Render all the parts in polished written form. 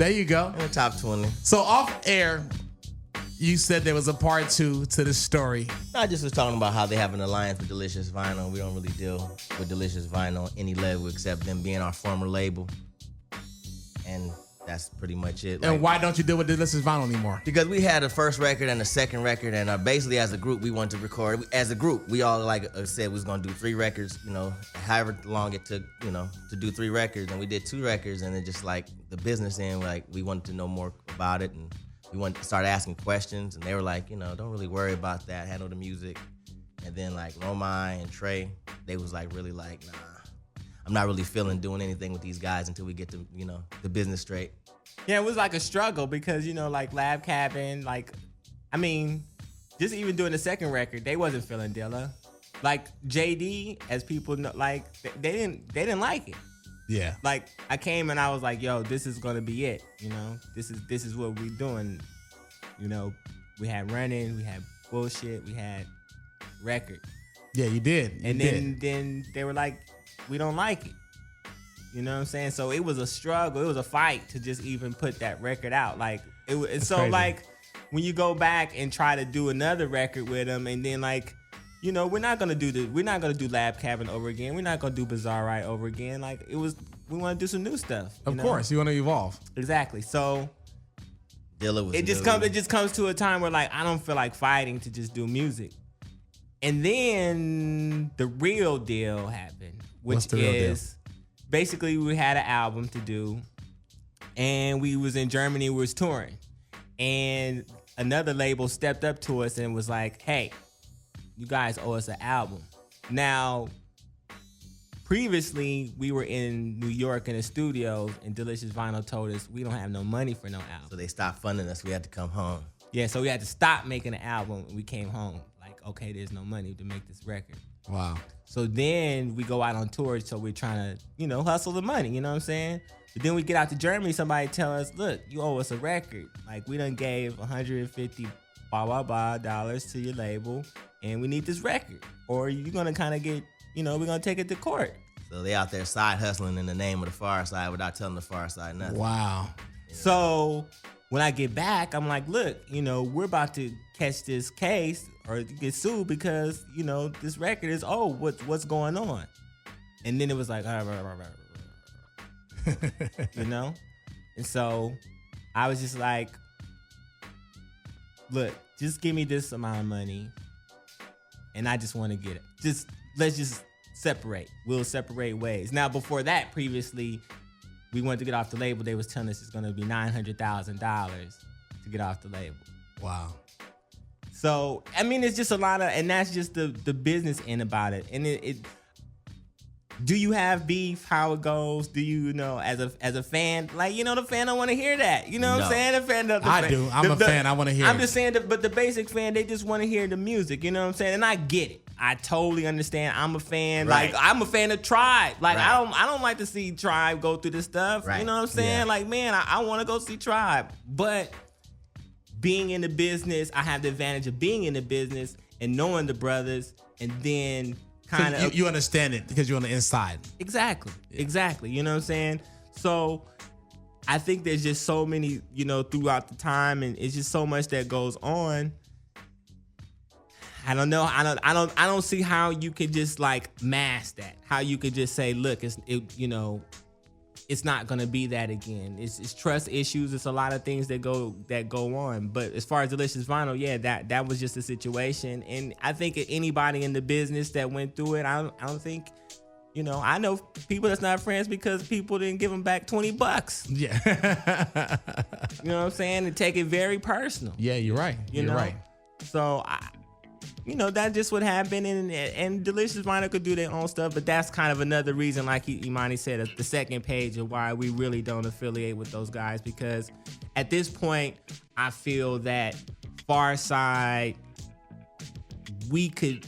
There you go. In the top 20. So off air, you said there was a part 2 to this story. I just was talking about how they have an alliance with Delicious Vinyl. We don't really deal with Delicious Vinyl on any level except them being our former label. And that's pretty much it. And why don't you deal with Delicious Vinyl anymore? Because we had a first record and a second record, and basically as a group, we wanted to record. As a group, we all said we was gonna do 3 records. However long it took, to do 3 records, and we did 2 records, and then just the business end, we wanted to know more about it, and we wanted to start asking questions, and they were like, don't really worry about that, handle the music. And then Romai and Trey, they was really nah, I'm not really feeling doing anything with these guys until we get the the business straight. Yeah, it was a struggle because, Lab Cabin, just even doing the second record, they wasn't feeling Dilla. JD, as people know, they didn't like it. Yeah. I came and I was like, yo, this is gonna be it. This is what we doing. We had Running, we had Bullshit, we had Record. Yeah, you did. Then they were like, we don't like it. You know what I'm saying? So it was a struggle. It was a fight to just even put that record out. When you go back and try to do another record with them, and then we're not gonna do Lab Cabin over again. We're not gonna do Bizarre Ride over again. We want to do some new stuff. Of course, you want to evolve. Exactly. So Dilla was. It just comes to a time where I don't feel like fighting to just do music. And then the real deal happened, which is basically we had an album to do, and we was in Germany, we was touring, and another label stepped up to us and was like, hey, you guys owe us an album. Now, previously, we were in New York in a studio, and Delicious Vinyl told us we don't have no money for no album. So they stopped funding us. We had to come home. Yeah, so we had to stop making an album, and we came home. Okay, there's no money to make this record. Wow. So then we go out on tour, so we're trying to, hustle the money, you know what I'm saying? But then we get out to Germany, somebody tell us, look, you owe us a record. We done gave $150 dollars to your label, and we need this record. Or you're gonna kind of get, we're gonna take it to court. So they out there side hustling in the name of the Pharcyde without telling the Pharcyde nothing. Wow. Yeah. So when I get back, I'm like, look, we're about to catch this case or get sued because, this record is old. What's going on? And then it was like, And so I was just like, look, just give me this amount of money, and I just want to get it. Let's just separate. We'll separate ways. Now, before that, previously, we wanted to get off the label. They was telling us it's going to be $900,000 to get off the label. Wow. So, it's just a lot of, and that's just the business end about it. And it do you have beef? How it goes? Do you know as a fan? The fan don't want to hear that. You know what I'm saying? The fan. I do. I'm a fan. I want to hear. I'm just saying, but the basic fan, they just want to hear the music. You know what I'm saying? And I get it. I totally understand. I'm a fan. Right. I'm a fan of Tribe. Right. I don't like to see Tribe go through this stuff. Right. You know what I'm saying? Yeah. I want to go see Tribe. But being in the business, I have the advantage of being in the business and knowing the brothers, and then kind of you understand it because you're on the inside. Exactly. You know what I'm saying? So I think there's just so many, throughout the time, and it's just so much that goes on. I don't know. I don't see how you could just mask that. How you could just say, look, it's not gonna be that again. It's trust issues. It's a lot of things that go on. But as far as Delicious Vinyl, yeah, that was just a situation. And I think anybody in the business that went through it, I don't think, I know people that's not friends because people didn't give them back $20. Yeah. You know what I'm saying? And take it very personal. Yeah, you're right. You're right. So that's just what happened, and Delicious Vinyl could do their own stuff, but that's kind of another reason, like Imani said, the second page of why we really don't affiliate with those guys, because at this point, I feel that Pharcyde, we could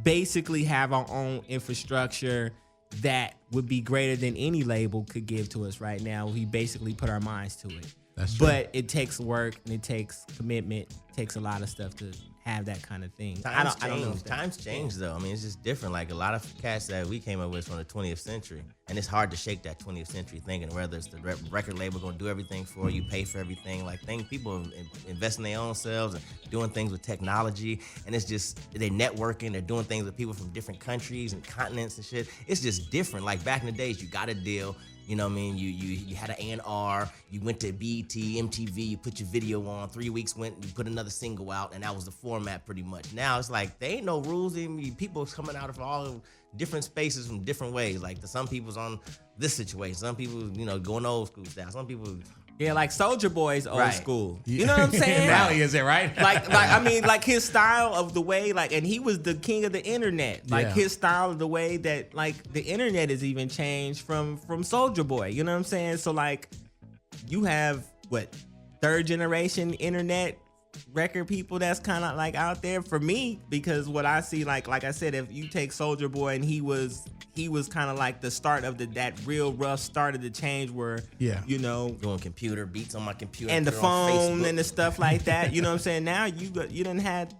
basically have our own infrastructure that would be greater than any label could give to us right now. We basically put our minds to it. That's true. But it takes work, and it takes commitment, it takes a lot of stuff to have that kind of thing. Times I don't know. change. Times change though. I mean, it's just different. Like a lot of cats that we came up with from the 20th century, and it's hard to shake that 20th century thinking. Whether it's the record label gonna do everything for you, pay for everything. Like people invest in their own selves and doing things with technology, and it's just they're networking. They're doing things with people from different countries and continents and shit. It's just different. Like back in the days, you got a deal. You know what I mean? You had an A&R, you went to BET, MTV, you put your video on, 3 weeks went, you put another single out, and that was the format pretty much. Now it's like, there ain't no rules. I mean, people coming out of all different spaces from different ways. Like some people's on this situation, some people, going old school style, some people... Yeah, like Soulja Boy's old Right. school. You know what I'm saying? Now he is it, right? like his style of the way, and he was the king of the internet. Like Yeah. his style of the way that the internet has even changed from Soulja Boy. You know what I'm saying? So like you have third generation internet record people that's kind of like out there for me, because what I see, like I said, if you take Soulja Boy and he was kind of like the start of that real rough start of the change where doing computer beats on my computer and the on phone Facebook. and the stuff like that. You know what I'm saying? Now you done had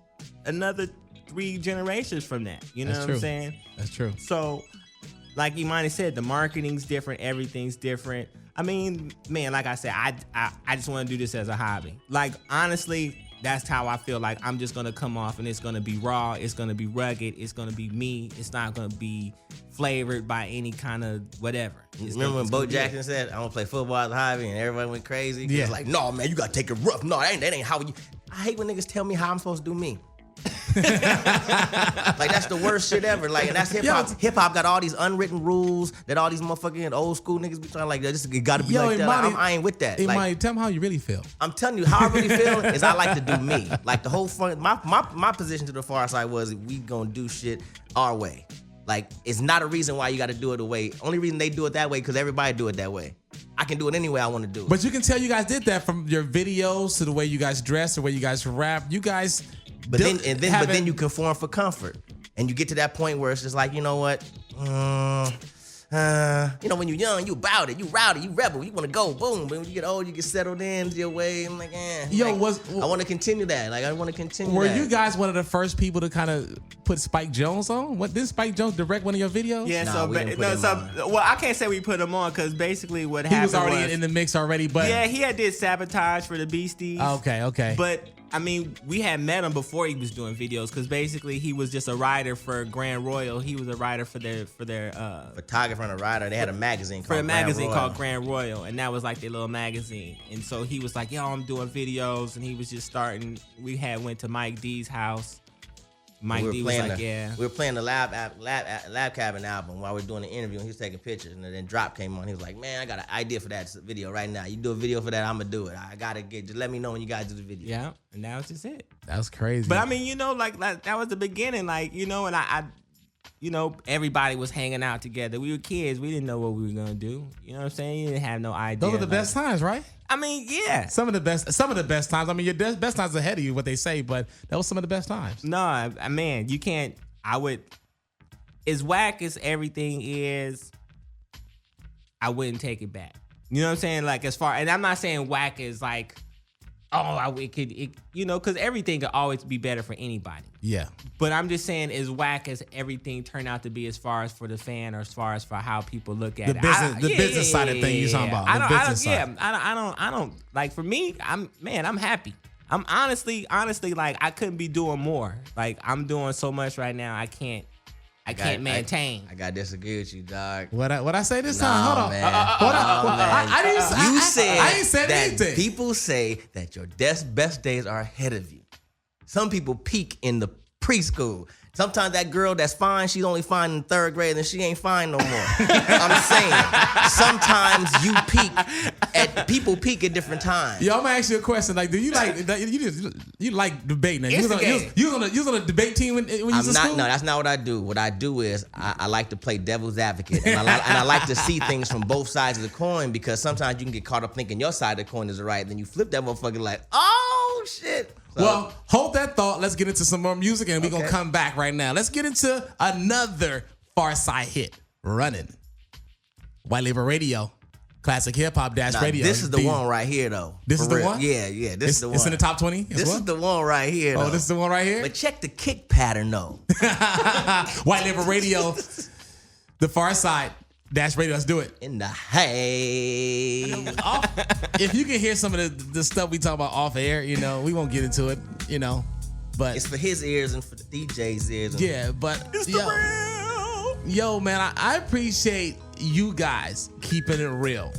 another 3 generations from that. You know That's what true. I'm saying? That's true. So, like Imani said, the marketing's different, everything's different. I mean, man, like I said, I just want to do this as a hobby. Like honestly, that's how I feel. Like I'm just gonna come off and it's gonna be raw, it's gonna be rugged, it's gonna be me. It's not gonna be flavored by any kind of whatever. Remember when Bo Jackson said, "I want to play football as a hobby," and everybody went crazy? Yeah. It's like, no, man, you gotta take it rough. No, that ain't how you. I hate when niggas tell me how I'm supposed to do me. Like that's the worst shit ever. Like, and that's hip hop. Hip hop got all these unwritten rules that all these motherfucking old school niggas be trying like, this gotta be like that. I ain't with that. Imani, Like, tell me how you really feel. I'm telling you, how I really feel is I like to do me. Like the whole front, my position to the Pharcyde was we gonna do shit our way. Like it's not a reason why you got to do it the way. Only reason they do it that way because everybody do it that way. I can do it any way I want to do it. But you can tell you guys did that from your videos to the way you guys dress, the way you guys rap. You guys, But then you conform for comfort, and you get to that point where it's just like, you know what? When you're young, you about it, you rowdy, you rebel, you want to go, boom. But when you get old, you get settled in your way. I'm like, Yo, like, I want to continue that. Like, I want to continue. Were that. you guys one of the first people to kind of put Spike Jones on? What did Spike Jones direct one of your videos? Yeah, Nah, we didn't put him on. well, I can't say we put him on because basically what He happened was already in the mix already, but yeah, he did Sabotage for the Beasties. Okay. But I mean, we had met him before he was doing videos because basically he was just a writer for Grand Royal. He was a writer for their photographer and a writer. They had a magazine for a called magazine Grand Royal. called Grand Royal, and that was like their little magazine. And so he was like, "Yo, I'm doing videos," and he was just starting. We went to Mike D's house. Mike D was like, "Yeah." We were playing the Lab Cabin album while we were doing the interview, and he was taking pictures. And then Drop came on. He was like, "Man, I got an idea for that video right now. You do a video for that, I'm gonna do it. I gotta just let me know when you guys do the video." Yeah, and that was just it. that was crazy. But I mean, like that was the beginning, and I everybody was hanging out together. We were kids. We didn't know what we were gonna do. You know what I'm saying? You didn't have no idea. those are the best times, right? I mean, yeah. Some of the best times. I mean, your best times are ahead of you, what they say, but that was some of the best times. No, man, you can't. As whack as everything is, I wouldn't take it back. You know what I'm saying? Like and I'm not saying whack is like, because everything could always be better for anybody. Yeah. But I'm just saying, as whack as everything turned out to be, as far as for the fan or as far as for how people look at The business side of things you're talking about. I don't like. For me, I'm happy. I'm honestly like I couldn't be doing more. Like I'm doing so much right now. I can't maintain. I gotta disagree with you, dog. What I say this time? Hold on. Man. I didn't say I ain't said that anything. People say that your best days are ahead of you. Some people peak in the preschool. Sometimes that girl that's fine, she's only fine in 3rd grade and she ain't fine no more. I'm saying, sometimes people peak at different times. Yo, I'm gonna ask you a question. Like, do you like you like debating? You was on a debate team when you was in school? No, that's not what I do. What I do is I like to play devil's advocate, and I like to see things from both sides of the coin, because sometimes you can get caught up thinking your side of the coin is right, and then you flip that motherfucker like, oh shit. So, well, hold that thought. Let's get into some more music, and we're gonna come back right now. Let's get into another Pharcyde hit, "Running." White Label Radio. Classic Hip Hop Radio. This is the one right here, though. This is the one? Yeah. This is the one. It's in the top 20? This is the one right here, though. Oh, this is the one right here? But check the kick pattern, though. White Label Radio, the Pharcyde Radio. Let's do it. In the hay. If you can hear some of the stuff we talk about off air, we won't get into it, but it's for his ears and for the DJ's ears. Yeah, but it's the real. Yo, man, I appreciate you guys keeping it real.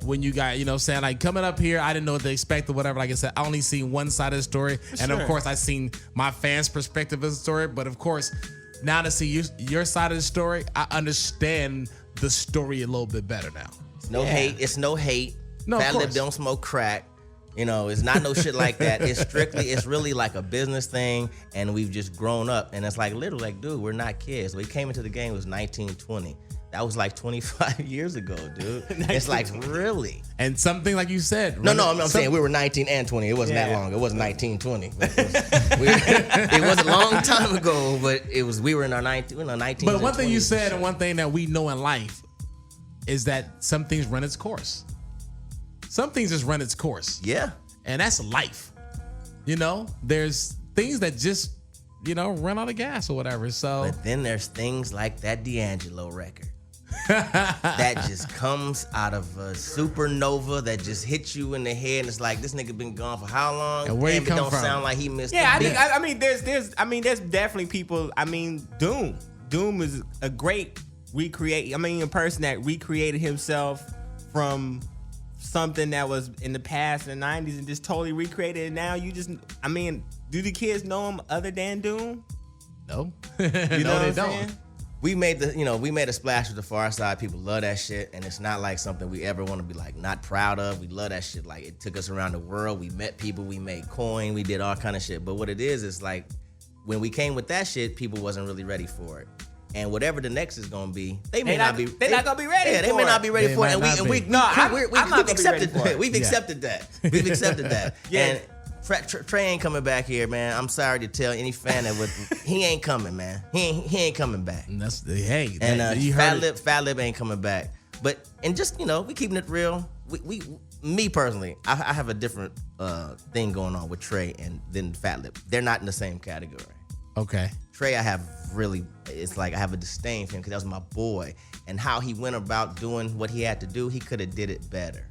When you guys, saying like coming up here, I didn't know what to expect or whatever. Like I said, I only seen one side of the story, and of course, I seen my fans' perspective of the story. But of course, now to see your side of the story, I understand the story a little bit better now. No hate. It's no hate. No, Fat Lip don't smoke crack. It's not no shit like that. It's really like a business thing, and we've just grown up. And it's like literally like, dude, we're not kids. We came into the game, it was 1920. That was like 25 years ago, dude. It's like, really? And something like you said. No, I'm saying we were 19 and 20. It wasn't that long. It wasn't 1920. It was a long time ago, but we were in our 19. But one thing you said, and one thing that we know in life, is that some things run its course. Some things just run its course. Yeah. And that's life. There's things that just, run out of gas or whatever. So. But then there's things like that D'Angelo record. That just comes out of a supernova that just hits you in the head, and it's like, this nigga been gone for how long? And where he come don't from? Sound like he missed. Yeah, there's definitely people. Doom is a great a person that recreated himself from something that was in the past in the 90s and just totally recreated it. Now do the kids know him other than Doom? No. You know what I'm don't. saying? We made a splash with the Pharcyde. People love that shit, and it's not like something we ever want to be like not proud of. We love that shit. Like, it took us around the world. We met people. We made coin. We did all kind of shit. But what it is like when we came with that shit, people wasn't really ready for it. And whatever the next is gonna be, they're not gonna be ready. Yeah, they may not be ready for it. I'm We've not gonna be ready accepted for it. We've accepted that. We've accepted that. Yeah. And Trey ain't coming back here, man. I'm sorry to tell any fan that he ain't coming, man. He ain't coming back. And that's Fat Lip ain't coming back. But we keeping it real. Me personally, I have a different thing going on with Trey and then Fat Lip. They're not in the same category. Okay. Trey, it's like I have a disdain for him because that was my boy, and how he went about doing what he had to do, he could have did it better.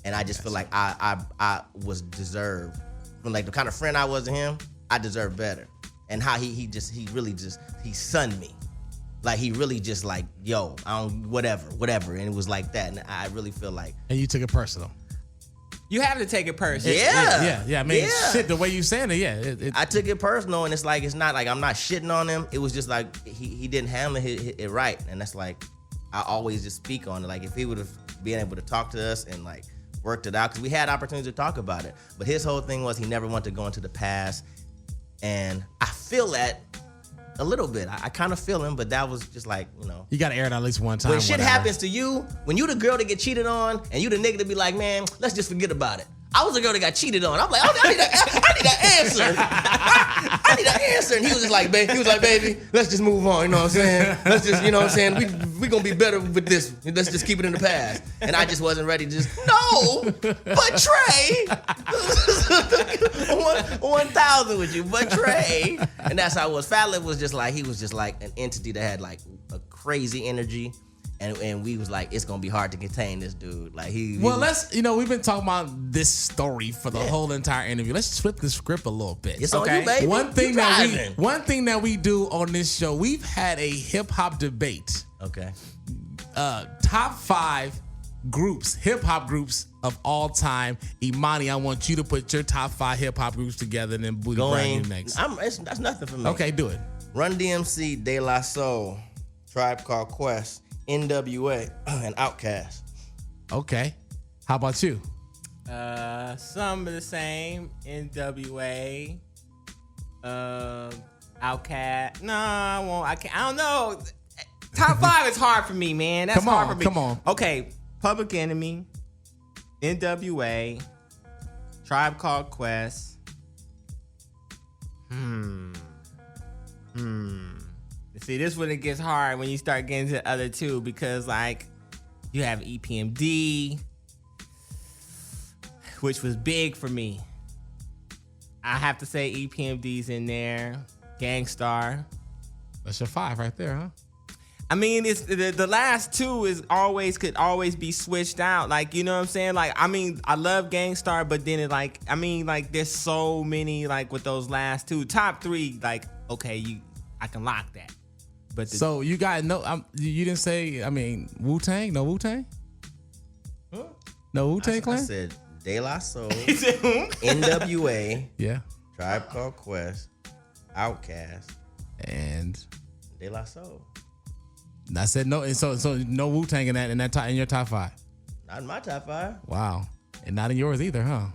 And I just feel like I was deserved. From like the kind of friend I was to him, I deserve better. And how he sunned me. Like, he really just like, yo, I don't, whatever. And it was like that. And I really feel like. And you took it personal. You have to take it personal. Yeah. I mean, shit, the way you saying it, I took it personal, and it's not like I'm not shitting on him. It was just like he didn't handle it right. And that's like, I always just speak on it. Like, if he would have been able to talk to us and like worked it out, because we had opportunities to talk about it. But his whole thing was he never wanted to go into the past. And I feel that a little bit. I kind of feel him, but that was just like, You got to air it out at least one time. When shit happens to you, when you the girl that get cheated on, and you the nigga to be like, man, let's just forget about it. I was the girl that got cheated on. I'm like, I need an answer. I need an answer. And he was just like, baby, let's just move on. You know what I'm saying? Let's just, you know what I'm saying? We gonna be better with this. Let's just keep it in the past. And I just wasn't ready to no, but Trey, 1,000 with you, but Trey. And that's how it was. Fat Lip was just like, he was just like an entity that had like a crazy energy. And we was like, it's gonna be hard to contain this dude. Like we've been talking about this story for the whole entire interview. Let's flip the script a little bit. It's on you, baby. One thing that we do on this show, we've had a hip hop debate. Okay. Top 5 groups, hip hop groups of all time. Imani, I want you to put your top 5 hip hop groups together, and then Booty Brown next. That's nothing for me. Okay, do it. Run DMC, De La Soul, Tribe Called Quest, NWA, and Outkast. Okay. How about you? Some of the same. NWA, Outkast. No, I won't. I can't. I don't know. Top 5 is hard for me, man. That's hard for me. Come on. Okay. Public Enemy, NWA, Tribe Called Quest. See, this when it gets hard when you start getting to the other two, because like You have EPMD, which was big for me. I have to say EPMD's in there. Gangstar. That's your 5 right there, huh? I mean, it's the last two could always be switched out. Like, you know what I'm saying? Like, I mean, I love Gangstar, but then there's so many, like, with those last two. Top 3, like, okay, I can lock that. But so you got you didn't say, I mean, Wu-Tang? No Wu-Tang? Huh? No Wu-Tang Clan? I said De La Soul, NWA, yeah, Tribe Called Quest, Outkast, and De La Soul. And I said no, and so no Wu-Tang in your top 5. Not in my top 5. Wow, and not in yours either, huh?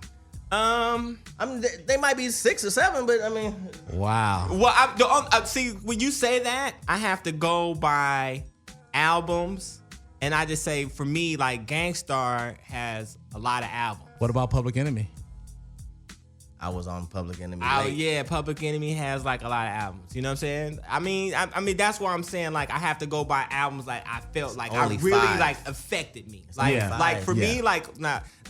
I mean, they might be 6 or 7, but I mean, wow. Well, see, when you say that, I have to go by albums, and I just say for me, like Gangstar has a lot of albums. What about Public Enemy? I was on Public Enemy. Oh yeah, Public Enemy has like a lot of albums. You know what I'm saying? I mean that's why I'm saying like I have to go by albums like I felt like I really 5. like affected me. Like for me, Yeah. like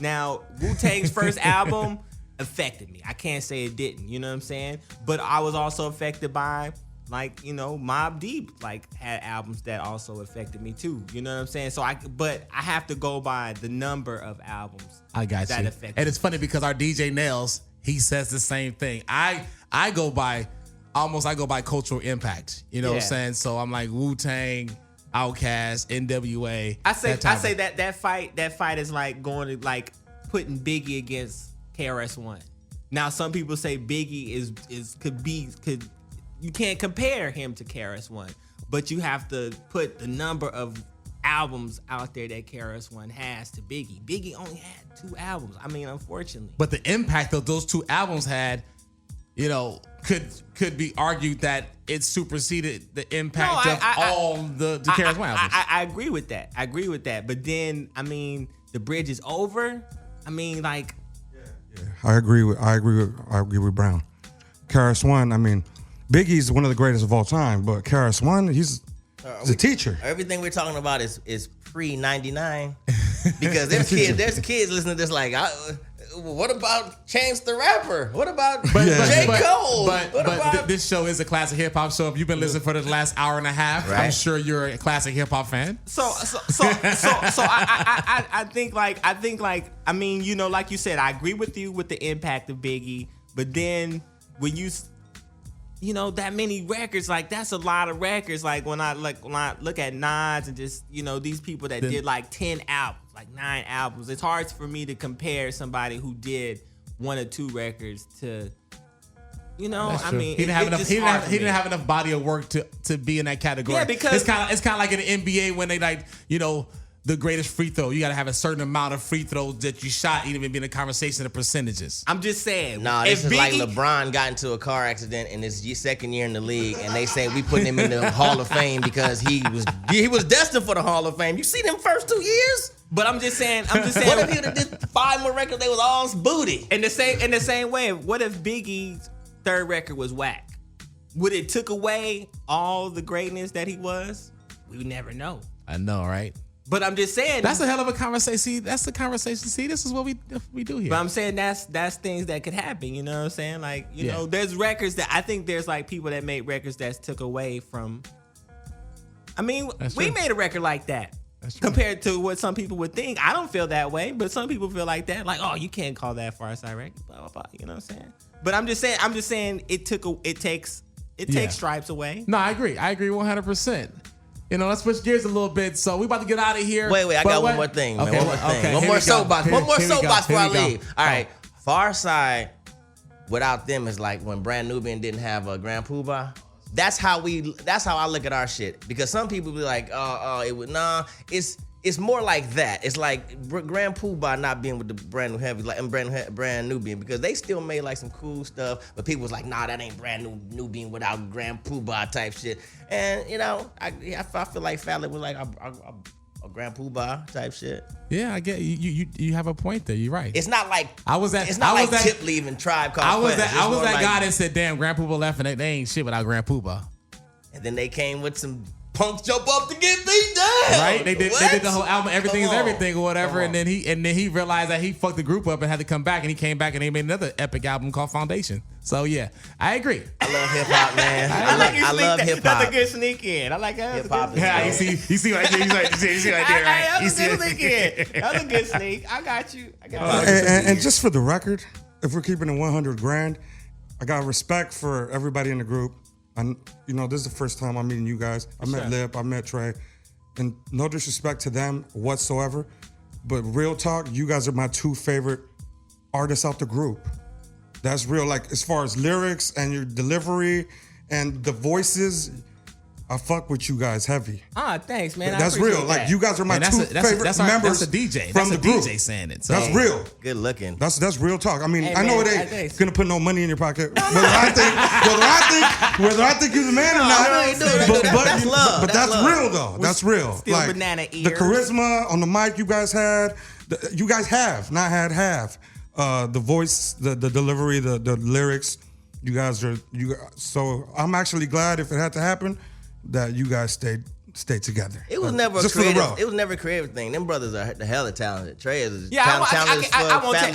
now Wu-Tang's first album affected me. I can't say it didn't. You know what I'm saying? But I was also affected by like, you know, Mobb Deep like had albums that also affected me too. You know what I'm saying? So I have to go by the number of albums. I got that you. affected And it's funny because our DJ Nails, he says the same thing. I go by cultural impact. You know what I'm saying? So I'm like Wu-Tang, Outkast, NWA. I say that fight is like going to like putting Biggie against KRS-One. Now some people say Biggie could you can't compare him to KRS-One, but you have to put the number of albums out there that KRS-One has to Biggie. Biggie only had 2 albums. I mean, unfortunately. But the impact that those 2 albums had, you know, could be argued that it superseded the impact of all the KRS-One albums. I agree with that. But then, I mean, The Bridge Is Over. I mean, like. Yeah. I agree with Brown. KRS-One, I mean, Biggie's one of the greatest of all time, but KRS-One, he's a teacher. Everything we're talking about is pre-99 because there's kids listening to this like, what about Chance the Rapper? What about J. Cole? But this show is a classic hip hop show. If you've been listening for the last hour and a half, right. I'm sure you're a classic hip hop fan. So I think I mean, you know, like you said, I agree with you with the impact of Biggie, but then when you know, that many records, like that's a lot of records. Like when I look at Nas and just, you know, these people that did like 10 albums, like 9 albums, it's hard for me to compare somebody who did 1 or 2 records to, you know, I mean, he didn't have enough body of work to be in that category. Yeah, because it's kind of like in the NBA when they like, you know, the greatest free throw. You got to have a certain amount of free throws that you shot, even in a conversation of percentages. I'm just saying. Nah, this is like LeBron got into a car accident in his second year in the league, and they say we putting him in the Hall of Fame because he was destined for the Hall of Fame. You see them first 2 years? But I'm just saying. What if he would have did 5 more records? They was all booty. In the same way, what if Biggie's 3rd record was whack? Would it took away all the greatness that he was? We would never know. I know, right? But I'm just saying that's a hell of a conversation. See, that's the conversation. See, this is what we do here. But I'm saying that's things that could happen. You know what I'm saying? Like, you know, there's records that I think there's like people that made records that took away from. I mean, we made a record like that compared to what some people would think. I don't feel that way, but some people feel like that. Like, oh, you can't call that Pharcyde record. Blah blah blah. You know what I'm saying? But I'm just saying it takes stripes away. No, I agree 100%. You know, let's switch gears a little bit. So we about to get out of here. Wait, I got one more thing. Okay, One more soapbox before I leave. Go. All right, Pharcyde, without them is like when Brand Nubian didn't have a Grand Poobah. That's how I look at our shit. Because some people be like, it's more like that. It's like Grand Poobah not being with the Brand New Heavy, like Brand Nubian, because they still made like some cool stuff, but people was like, nah, that ain't Brand Nubian without Grand Poobah type shit. And you know, I feel like Fallon was like a Grand Poobah type shit. Yeah, I get you have a point there. You're right. It's not like Tip leaving Tribe Called I was Quest. that guy that said, damn, Grand Poobah left and they ain't shit without Grand Poobah. And then they came with some punks jump up to get beat down. Right? They did the whole album, Everything is Come on. Everything or whatever, Come and then he realized that he fucked the group up and had to come back, and he came back and they made another epic album called Foundation. So yeah, I agree. I love hip hop, man. I love hip That's a hop. good sneak in. I like that. Hip hop is Yeah, dope. you see right there, you see right there, right? You That was a good sneak in. That was a good sneak. I got you. And just for the record, if we're keeping it 100 grand, I got respect for everybody in the group. And this is the first time I'm meeting you guys. I met Lip, I met Trey, and no disrespect to them whatsoever, but real talk, you guys are my two favorite artists out the group. That's real. Like as far as lyrics and your delivery and the voices, I fuck with you guys heavy. Thanks, man. That's real. Like you guys are my Man, two favorite members That's a DJ. from That's the a group. DJ saying it. So. That's real. Good looking. That's real talk. I mean, Hey, I know man, it ain't thanks. gonna put no money in your pocket. Whether I think you're the man or not. I really do. That's love. But That's that's love. real though. That's real. Still banana the ears. charisma on the mic you guys had. You guys have not have the voice, the delivery, the lyrics. You guys are so I'm actually glad if it had to happen that you guys stayed together. It was never a Just for the creative. road. It was never a creative thing. Them brothers are the hella talented. Trey is Yeah, talented. I won't take.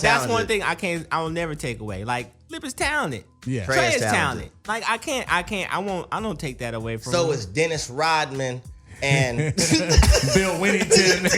That's one thing I will never take away. Like Lip is talented. Yeah. Trey is talented. talented. Like I don't take that away from So him. is Dennis Rodman and Bill Winnington.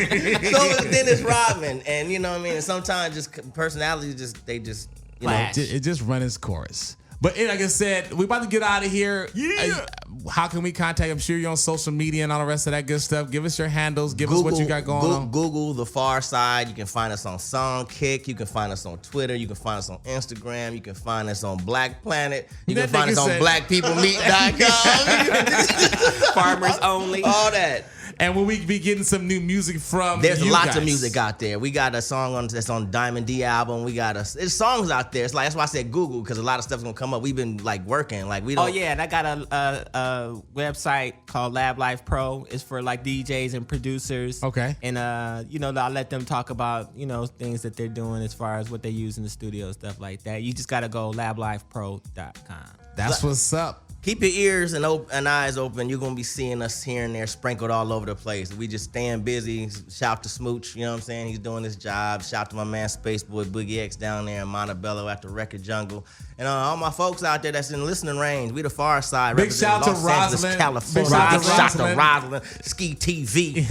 so is Dennis Rodman. And you know what I mean? And sometimes just personalities they just Flash. It just run its course. But like I said, we about to get out of here. Yeah. How can we contact? I'm sure you're on social media and all the rest of that good stuff. Give us your handles. Give us what you got going on. Google The Pharcyde. You can find us on Songkick. You can find us on Twitter. You can find us on Instagram. You can find us on Black Planet. You can find us on BlackPeopleMeet.com. Farmers only. All that. And when we be getting some new music from There's you lots guys. of music out there. We got a song that's on Diamond D album. There's songs out there. It's like that's why I said Google, because a lot of stuff's gonna come up. We've been like working. Like we don't. Oh yeah, and I got a website called Lab Life Pro. It's for like DJs and producers. Okay. And I let them talk about things that they're doing as far as what they use in the studio, stuff like that. You just gotta go lablifepro.com. That's what's up. Keep your ears and eyes open. You're gonna be seeing us here and there sprinkled all over the place. We just staying busy. Shout to Smooch, you know what I'm saying? He's doing his job. Shout to my man Spaceboy Boogie X down there in Montebello at the Record Jungle. And all my folks out there that's in listening range. We the Pharcyde. Big shout to Los Angeles, Rosalind. California. Big shout to Shout to Rosalind. Rosalind. Ski TV.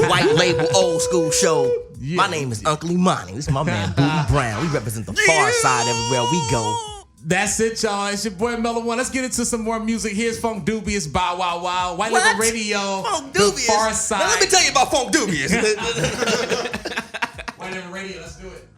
White Label Old School Show. Yeah. My name is Uncle Imani. This is my man Booty Brown. We represent the Pharcyde everywhere we go. That's it, y'all. It's your boy Mellow One. Let's get into some more music. Here's Funk Dubious, Bow Wow Wow, White What? Label Radio, Funk The Dubious. Pharcyde. Now let me tell you about Funk Dubious. White Label Radio. Let's do it.